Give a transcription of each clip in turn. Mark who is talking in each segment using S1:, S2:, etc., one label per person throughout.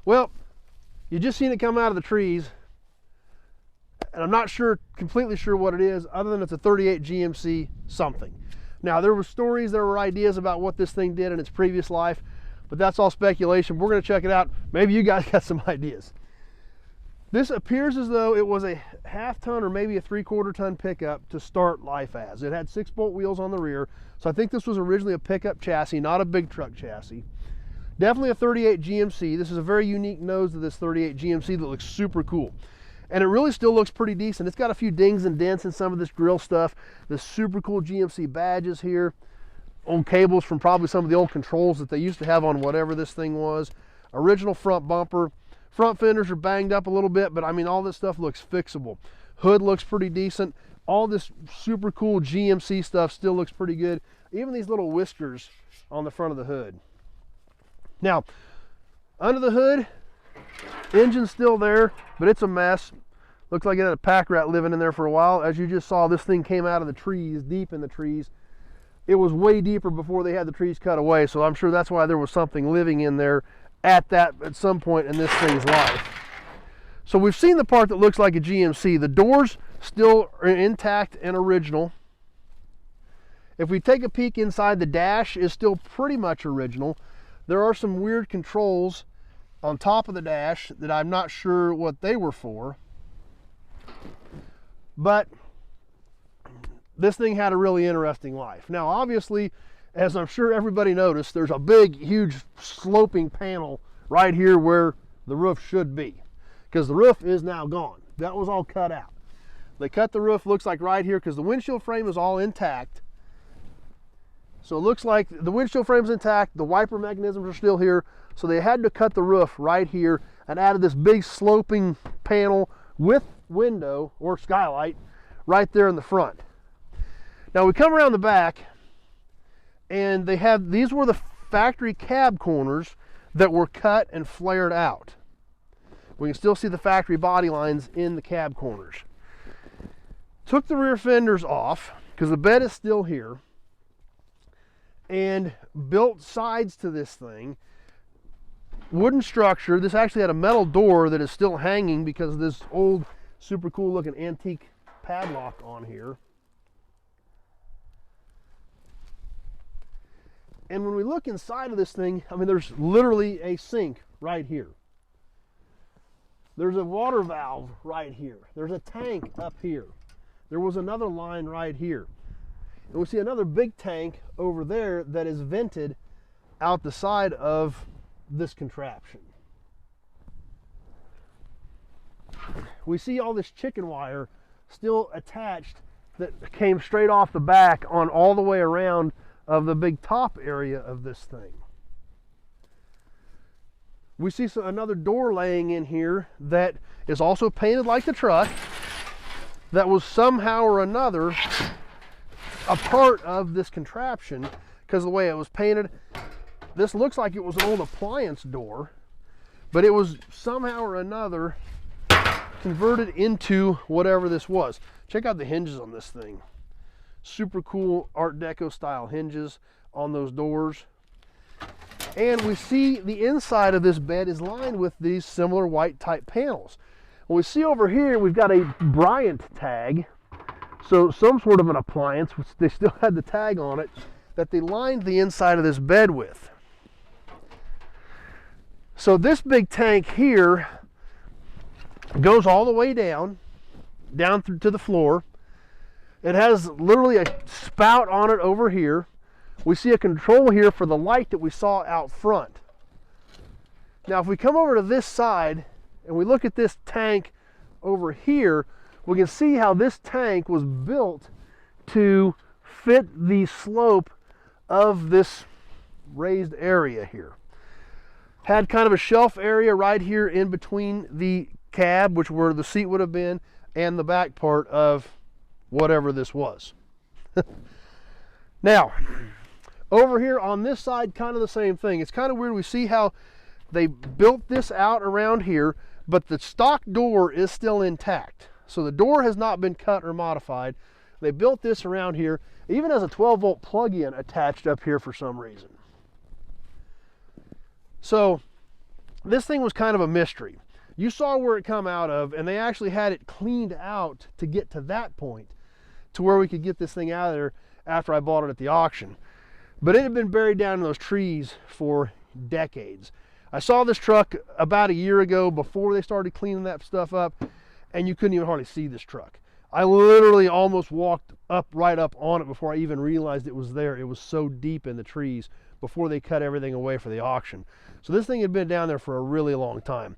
S1: Well, you just seen it come out of the trees, and I'm not completely sure what it is, other than it's a 38 GMC something. Now, there were stories, there were ideas about what this thing did in its previous life, but that's all speculation. We're going to check it out. Maybe you guys got some ideas. This appears as though it was a half-ton or maybe a 3/4 ton pickup to start life as. It had 6-bolt wheels on the rear, so I think this was originally a pickup chassis, not a big truck chassis. Definitely a 38 GMC. This is a very unique nose to this 38 GMC that looks super cool. And it really still looks pretty decent. It's got a few dings and dents in some of this grill stuff. The super cool GMC badges here. Old cables from probably some of the old controls that they used to have on whatever this thing was. Original front bumper. Front fenders are banged up a little bit, but I mean, all this stuff looks fixable. Hood looks pretty decent. All this super cool GMC stuff still looks pretty good. Even these little whiskers on the front of the hood. Now, under the hood, engine's still there, but it's a mess. Looks like it had a pack rat living in there for a while. As you just saw, this thing came out of the trees, deep in the trees. It was way deeper before they had the trees cut away, so I'm sure that's why there was something living in there at some point in this thing's life. So we've seen the part that looks like a GMC. The doors still are intact and original. If we take a peek inside, the dash is still pretty much original. There are some weird controls on top of the dash that I'm not sure what they were for. But this thing had a really interesting life. Now, obviously, as I'm sure everybody noticed, there's a big, huge sloping panel right here where the roof should be, because the roof is now gone. That was all cut out. They cut the roof, looks like right here, because the windshield frame is all intact. So it looks like the windshield frame's intact, the wiper mechanisms are still here, so they had to cut the roof right here and added this big sloping panel with window or skylight right there in the front. Now we come around the back, and these were the factory cab corners that were cut and flared out. We can still see the factory body lines in the cab corners. Took the rear fenders off because the bed is still here, and built sides to this thing. Wooden structure. This actually had a metal door that is still hanging because of this old super cool looking antique padlock on here. And when we look inside of this thing, I mean, there's literally a sink right here. There's a water valve right here. There's a tank up here. There was another line right here. And we see another big tank over there that is vented out the side of this contraption. We see all this chicken wire still attached that came straight off the back on all the way around of the big top area of this thing. We see another door laying in here that is also painted like the truck, that was somehow or another a part of this contraption because of the way it was painted. This looks like it was an old appliance door, but it was somehow or another converted into whatever this was. Check out the hinges on this thing. Super cool Art Deco style hinges on those doors. And we see the inside of this bed is lined with these similar white type panels. What we see over here, we've got a Bryant tag. So some sort of an appliance, which they still had the tag on it, that they lined the inside of this bed with. So this big tank here goes all the way down through to the floor. It has literally a spout on it over here. We see a control here for the light that we saw out front. Now if we come over to this side and we look at this tank over here, we can see how this tank was built to fit the slope of this raised area here. Had kind of a shelf area right here in between the cab, which where the seat would have been, and the back part of whatever this was. Now, over here on this side, kind of the same thing. It's kind of weird. We see how they built this out around here, but the stock door is still intact. So the door has not been cut or modified. They built this around here. It even has a 12-volt plug-in attached up here for some reason. So this thing was kind of a mystery. You saw where it come out of, and they actually had it cleaned out to get to that point, to where we could get this thing out of there after I bought it at the auction. But it had been buried down in those trees for decades. I saw this truck about a year ago before they started cleaning that stuff up, and you couldn't even hardly see this truck. I literally almost walked right up on it before I even realized it was there. It was so deep in the trees before they cut everything away for the auction. So this thing had been down there for a really long time.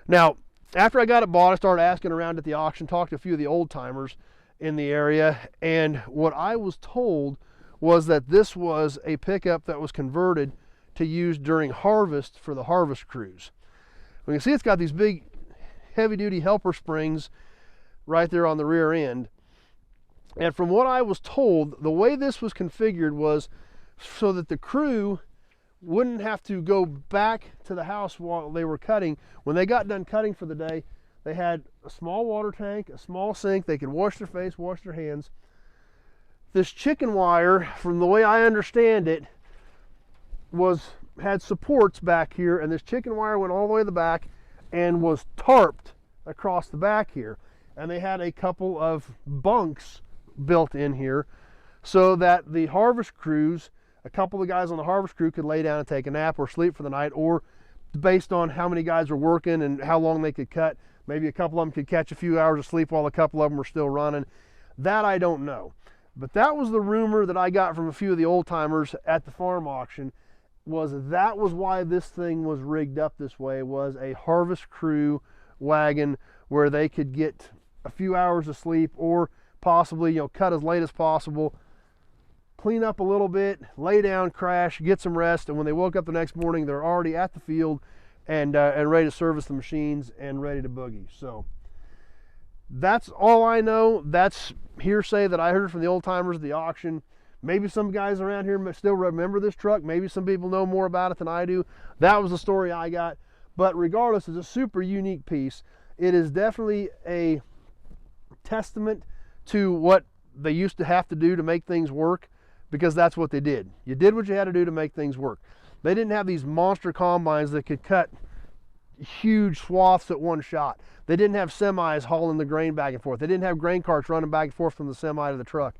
S1: Now, after I got it bought, I started asking around at the auction, talked to a few of the old timers in the area, and what I was told was that this was a pickup that was converted to use during harvest for the harvest crews. We can see it's got these big heavy-duty helper springs right there on the rear end. And from what I was told, the way this was configured was so that the crew wouldn't have to go back to the house while they were cutting. When they got done cutting for the day, they had a small water tank, a small sink. They could wash their face, wash their hands. This chicken wire, from the way I understand it, had supports back here, and this chicken wire went all the way to the back and was tarped across the back here. And they had a couple of bunks built in here so that the harvest crews, a couple of guys on the harvest crew, could lay down and take a nap or sleep for the night, or based on how many guys were working and how long they could cut, maybe a couple of them could catch a few hours of sleep while a couple of them were still running. That I don't know. But that was the rumor that I got from a few of the old timers at the farm auction, that was why this thing was rigged up this way, was a harvest crew wagon where they could get a few hours of sleep, or possibly, you know, cut as late as possible, clean up a little bit, lay down, crash, get some rest, and when they woke up the next morning, they're already at the field and ready to service the machines and ready to boogie. So that's all I know. That's hearsay that I heard from the old timers at the auction. Maybe some guys around here still remember this truck. Maybe some people know more about it than I do. That was the story I got. But regardless, it's a super unique piece. It is definitely a testament to what they used to have to do to make things work, because that's what they did. You did what you had to do to make things work. They didn't have these monster combines that could cut huge swaths at one shot. They didn't have semis hauling the grain back and forth. They didn't have grain carts running back and forth from the semi to the truck.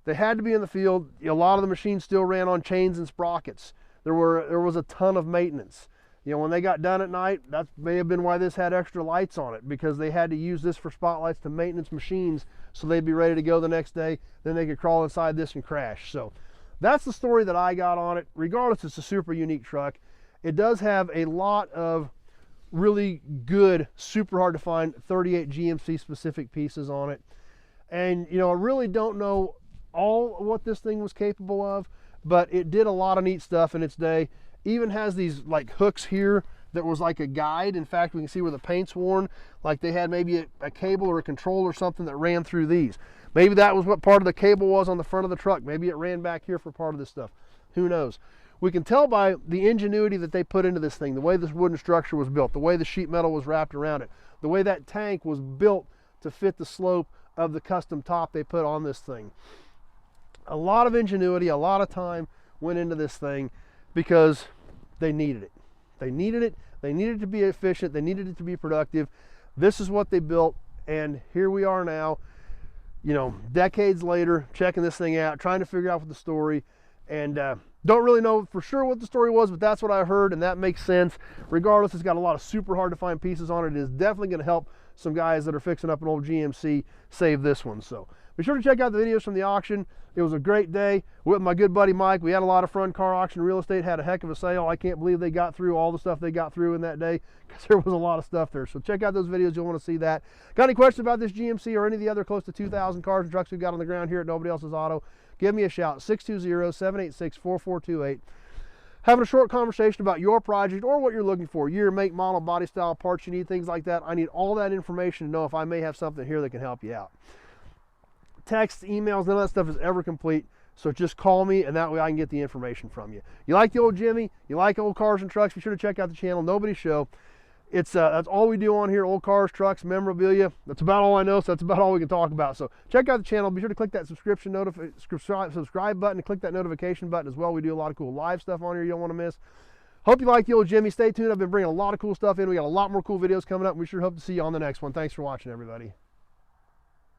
S1: They had to be in the field. A lot of the machines still ran on chains and sprockets. There was a ton of maintenance. You know, when they got done at night, that may have been why this had extra lights on it, because they had to use this for spotlights to maintenance machines so they'd be ready to go the next day. Then they could crawl inside this and crash. So that's the story that I got on it. Regardless, it's a super unique truck. It does have a lot of really good, super hard to find 38 GMC specific pieces on it. And, you know, I really don't know all what this thing was capable of, but it did a lot of neat stuff in its day. Even has these like hooks here that was like a guide. In fact, we can see where the paint's worn, like they had maybe a cable or a control or something that ran through these. Maybe that was what part of the cable was on the front of the truck. Maybe it ran back here for part of this stuff. Who knows? We can tell by the ingenuity that they put into this thing, the way this wooden structure was built, the way the sheet metal was wrapped around it, the way that tank was built to fit the slope of the custom top they put on this thing. A lot of ingenuity, a lot of time went into this thing, because they needed it. They needed it. They needed it to be efficient. They needed it to be productive. This is what they built, and here we are now, you know, decades later, checking this thing out, trying to figure out what the story, and don't really know for sure what the story was, but that's what I heard, and that makes sense. Regardless, it's got a lot of super hard to find pieces on it. It is definitely going to help some guys that are fixing up an old GMC save this one. So be sure to check out the videos from the auction. It was a great day with my good buddy Mike. We had a lot of fun. Car auction real estate had a heck of a sale. I can't believe they got through all the stuff they got through in that day, because there was a lot of stuff there. So check out those videos. You'll want to see that. Got any questions about this GMC or any of the other close to 2,000 cars and trucks we've got on the ground here at Nobody Else's Auto? Give me a shout, 620-786-4428. Having a short conversation about your project or what you're looking for, year, make, model, body style, parts you need, things like that. I need all that information to know if I may have something here that can help you out. Texts, emails, none of that stuff is ever complete. So just call me, and that way I can get the information from you. You like the old Jimmy? You like old cars and trucks? Be sure to check out the channel, Nobody Show. It's that's all we do on here, old cars, trucks, memorabilia. That's about all I know, so that's about all we can talk about. So check out the channel. Be sure to click that subscribe button and click that notification button as well. We do a lot of cool live stuff on here you don't want to miss. Hope you like the old Jimmy. Stay tuned. I've been bringing a lot of cool stuff in. We got a lot more cool videos coming up. We sure hope to see you on the next one. Thanks for watching, everybody.